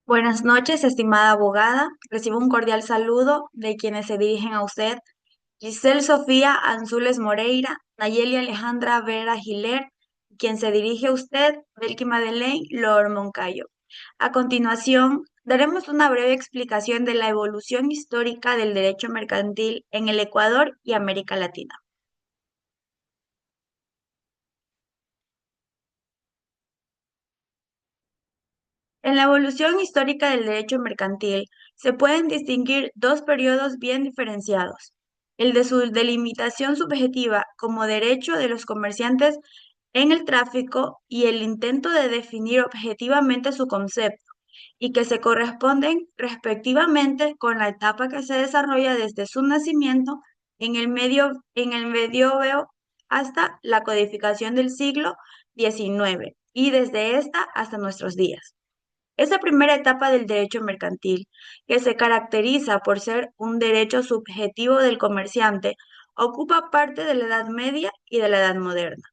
Buenas noches, estimada abogada. Recibo un cordial saludo de quienes se dirigen a usted. Giselle Sofía Anzules Moreira, Nayeli Alejandra Vera Giler, quien se dirige a usted, Belki Madeleine Lor Moncayo. A continuación, daremos una breve explicación de la evolución histórica del derecho mercantil en el Ecuador y América Latina. En la evolución histórica del derecho mercantil se pueden distinguir dos periodos bien diferenciados: el de su delimitación subjetiva como derecho de los comerciantes en el tráfico y el intento de definir objetivamente su concepto, y que se corresponden respectivamente con la etapa que se desarrolla desde su nacimiento en el medioevo hasta la codificación del siglo XIX y desde esta hasta nuestros días. Esa primera etapa del derecho mercantil, que se caracteriza por ser un derecho subjetivo del comerciante, ocupa parte de la Edad Media y de la Edad Moderna.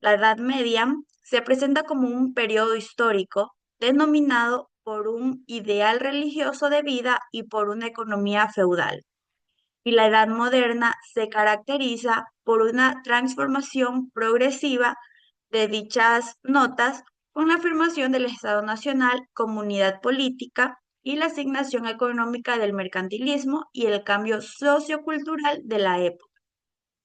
La Edad Media se presenta como un periodo histórico denominado por un ideal religioso de vida y por una economía feudal. Y la Edad Moderna se caracteriza por una transformación progresiva de dichas notas con la afirmación del Estado Nacional, comunidad política y la asignación económica del mercantilismo y el cambio sociocultural de la época,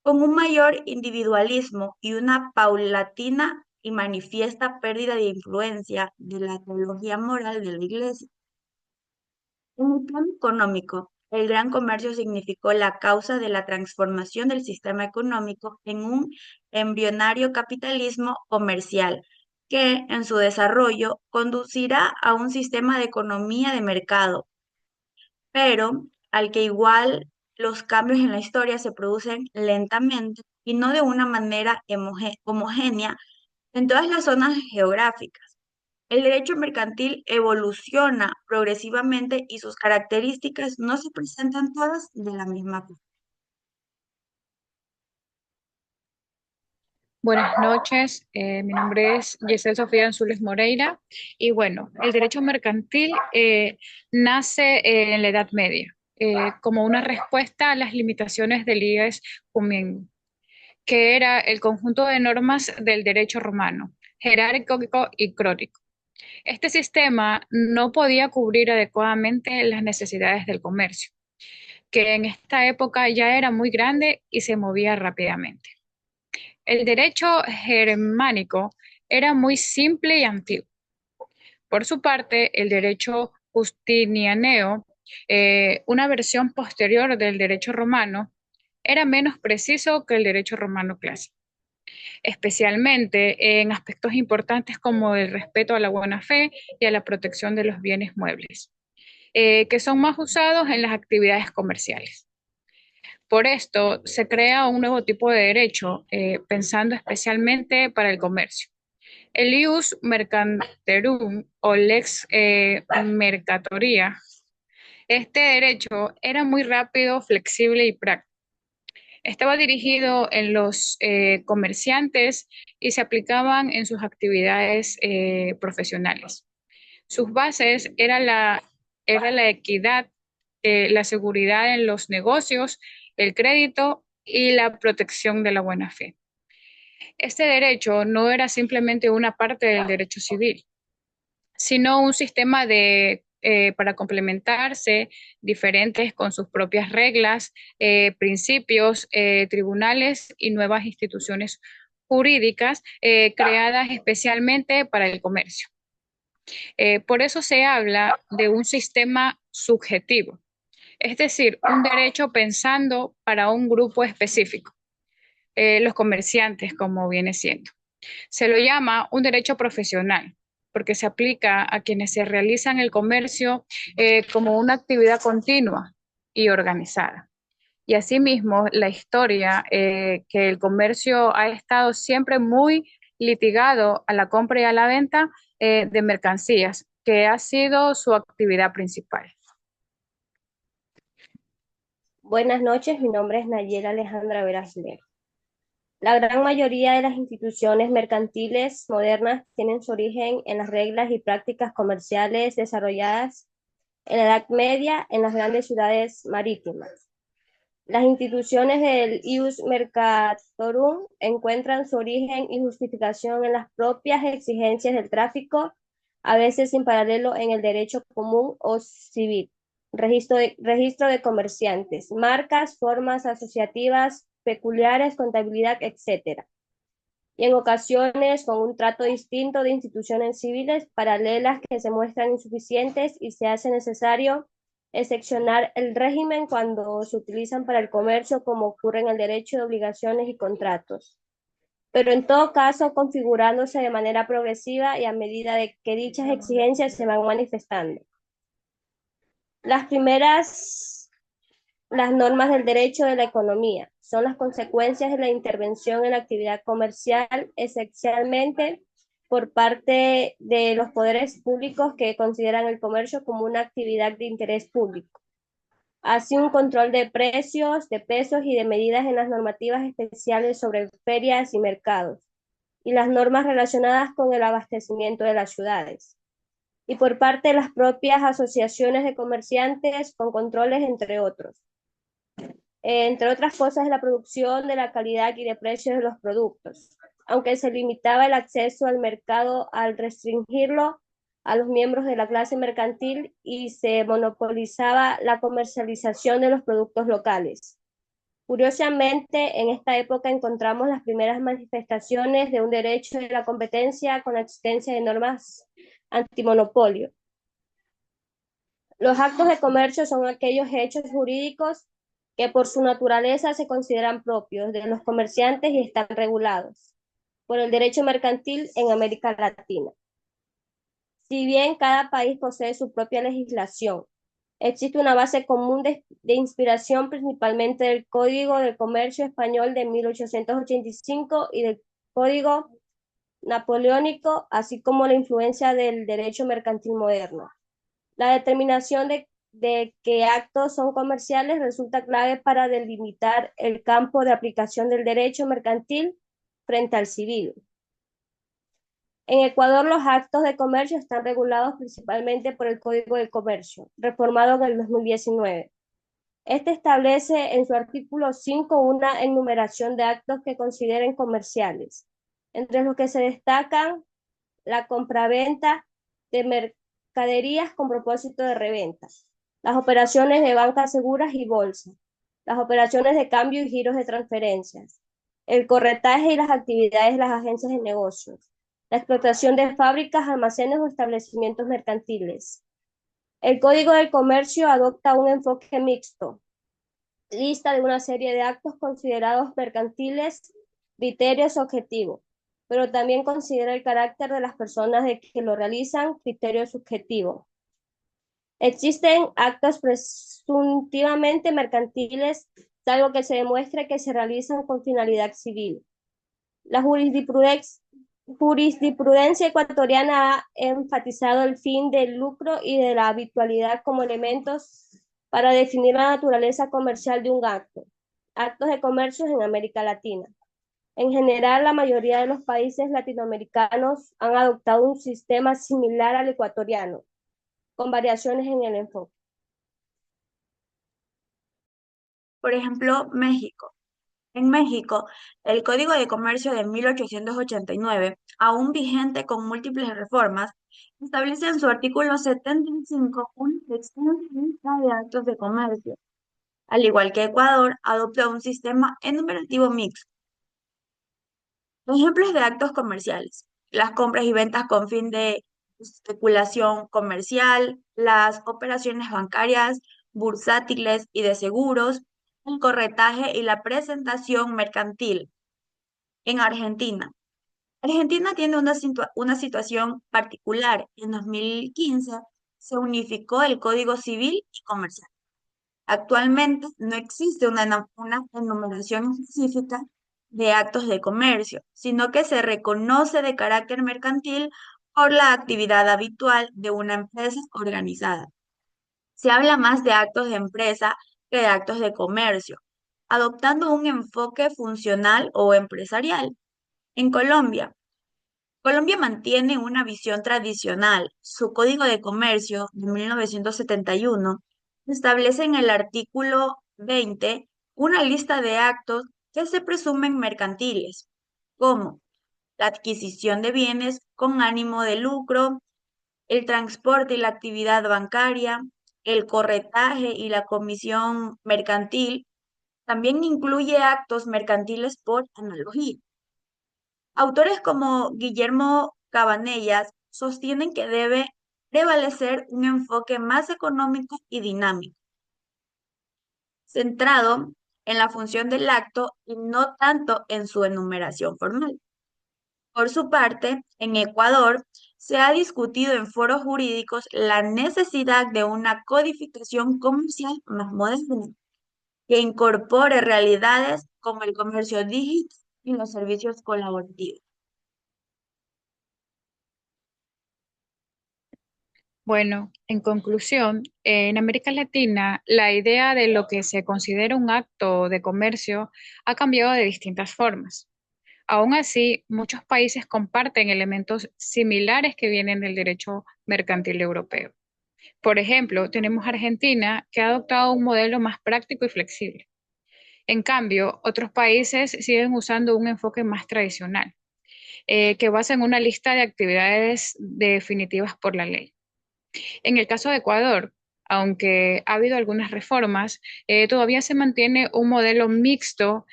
con un mayor individualismo y una paulatina y manifiesta pérdida de influencia de la teología moral de la Iglesia. En el plano económico, el gran comercio significó la causa de la transformación del sistema económico en un embrionario capitalismo comercial, que en su desarrollo conducirá a un sistema de economía de mercado, pero al que igual los cambios en la historia se producen lentamente y no de una manera homogénea en todas las zonas geográficas. El derecho mercantil evoluciona progresivamente y sus características no se presentan todas de la misma forma. Buenas noches, mi nombre es Giselle Sofía Anzules Moreira y bueno, el derecho mercantil nace en la Edad Media como una respuesta a las limitaciones del IES Común, que era el conjunto de normas del derecho romano, jerárquico y crónico. Este sistema no podía cubrir adecuadamente las necesidades del comercio, que en esta época ya era muy grande y se movía rápidamente. El derecho germánico era muy simple y antiguo. Por su parte, el derecho justinianeo, una versión posterior del derecho romano, era menos preciso que el derecho romano clásico, especialmente en aspectos importantes como el respeto a la buena fe y a la protección de los bienes muebles, que son más usados en las actividades comerciales. Por esto, se crea un nuevo tipo de derecho, pensando especialmente para el comercio. El ius mercanterum o lex mercatoria. Este derecho era muy rápido, flexible y práctico. Estaba dirigido en los comerciantes y se aplicaban en sus actividades profesionales. Sus bases era la equidad, la seguridad en los negocios, el crédito y la protección de la buena fe. Este derecho no era simplemente una parte del derecho civil, sino un sistema para complementarse, diferentes con sus propias reglas, principios, tribunales y nuevas instituciones jurídicas creadas especialmente para el comercio. Por eso se habla de un sistema subjetivo, es decir, un derecho pensando para un grupo específico, los comerciantes, como viene siendo. Se lo llama un derecho profesional porque se aplica a quienes se realizan el comercio como una actividad continua y organizada. Y asimismo, la historia, que el comercio ha estado siempre muy litigado a la compra y a la venta de mercancías, que ha sido su actividad principal. Buenas noches, mi nombre es Nayela Alejandra Vera Giler. La gran mayoría de las instituciones mercantiles modernas tienen su origen en las reglas y prácticas comerciales desarrolladas en la Edad Media en las grandes ciudades marítimas. Las instituciones del ius mercatorum encuentran su origen y justificación en las propias exigencias del tráfico, a veces sin paralelo en el derecho común o civil. Registro de comerciantes, marcas, formas asociativas peculiares, contabilidad, etc. Y en ocasiones con un trato distinto de instituciones civiles paralelas que se muestran insuficientes y se hace necesario excepcionar el régimen cuando se utilizan para el comercio, como ocurre en el derecho de obligaciones y contratos, pero en todo caso configurándose de manera progresiva y a medida de que dichas exigencias se van manifestando. Las primeras, las normas del derecho de la economía, son las consecuencias de la intervención en la actividad comercial, esencialmente por parte de los poderes públicos que consideran el comercio como una actividad de interés público. Así, un control de precios, de pesos y de medidas en las normativas especiales sobre ferias y mercados, y las normas relacionadas con el abastecimiento de las ciudades. Y por parte de las propias asociaciones de comerciantes con controles, entre otros. Entre otras cosas, la producción de la calidad y de precios de los productos, aunque se limitaba el acceso al mercado al restringirlo a los miembros de la clase mercantil y se monopolizaba la comercialización de los productos locales. Curiosamente, en esta época encontramos las primeras manifestaciones de un derecho de la competencia con la existencia de normas antimonopolio. Los actos de comercio son aquellos hechos jurídicos que por su naturaleza se consideran propios de los comerciantes y están regulados por el derecho mercantil en América Latina. Si bien cada país posee su propia legislación, existe una base común de inspiración principalmente del Código de Comercio Español de 1885 y del Código Napoleónico, así como la influencia del derecho mercantil moderno. La determinación de qué actos son comerciales resulta clave para delimitar el campo de aplicación del derecho mercantil frente al civil. En Ecuador, los actos de comercio están regulados principalmente por el Código de Comercio, reformado en el 2019. Este establece en su artículo 5 una enumeración de actos que consideren comerciales, entre los que se destacan la compraventa de mercaderías con propósito de reventa, las operaciones de bancas seguras y bolsa, las operaciones de cambio y giros de transferencias, el corretaje y las actividades de las agencias de negocios, la explotación de fábricas, almacenes o establecimientos mercantiles. El Código del Comercio adopta un enfoque mixto, lista de una serie de actos considerados mercantiles, criterios objetivos, pero también considera el carácter de las personas de que lo realizan, criterio subjetivo. Existen actos presuntivamente mercantiles, salvo que se demuestre que se realizan con finalidad civil. La jurisprudencia ecuatoriana ha enfatizado el fin del lucro y de la habitualidad como elementos para definir la naturaleza comercial de un acto. Actos de comercio en América Latina. En general, la mayoría de los países latinoamericanos han adoptado un sistema similar al ecuatoriano, con variaciones en el enfoque. Por ejemplo, México. En México, el Código de Comercio de 1889, aún vigente con múltiples reformas, establece en su artículo 75 una extensa lista de actos de comercio. Al igual que Ecuador, adopta un sistema enumerativo mixto. Ejemplos de actos comerciales: las compras y ventas con fin de especulación comercial, las operaciones bancarias, bursátiles y de seguros, el corretaje y la presentación mercantil. En Argentina. Argentina tiene una situación particular. En 2015 se unificó el Código Civil y Comercial. Actualmente no existe una enumeración específica de actos de comercio, sino que se reconoce de carácter mercantil por la actividad habitual de una empresa organizada. Se habla más de actos de empresa que de actos de comercio. adoptando un enfoque funcional o empresarial. En Colombia mantiene una visión tradicional. Su Código de Comercio de 1971 establece en el artículo 20 una lista de actos que se presumen mercantiles, como la adquisición de bienes con ánimo de lucro, el transporte y la actividad bancaria, el corretaje y la comisión mercantil. También incluye actos mercantiles por analogía. Autores como Guillermo Cabanellas sostienen que debe prevalecer un enfoque más económico y dinámico, centrado en la función del acto y no tanto en su enumeración formal. Por su parte, en Ecuador se ha discutido en foros jurídicos la necesidad de una codificación comercial más moderna, que incorpore realidades como el comercio digital y los servicios colaborativos. Bueno, en conclusión, en América Latina, la idea de lo que se considera un acto de comercio ha cambiado de distintas formas. Aún así, muchos países comparten elementos similares que vienen del derecho mercantil europeo. Por ejemplo, tenemos Argentina, que ha adoptado un modelo más práctico y flexible. En cambio, otros países siguen usando un enfoque más tradicional, que basa en una lista de actividades definitivas por la ley. En el caso de Ecuador, aunque ha habido algunas reformas, todavía se mantiene un modelo mixto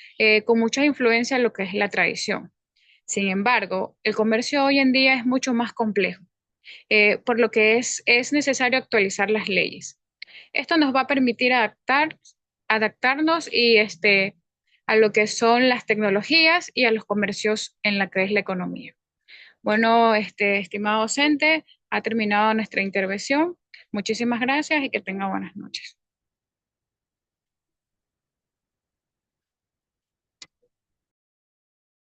con mucha influencia en lo que es la tradición. Sin embargo, el comercio hoy en día es mucho más complejo, por lo que es necesario actualizar las leyes. Esto nos va a permitir adaptarnos a lo que son las tecnologías y a los comercios en la que es la economía. Bueno, estimado docente, ha terminado nuestra intervención. Muchísimas gracias y que tenga buenas noches.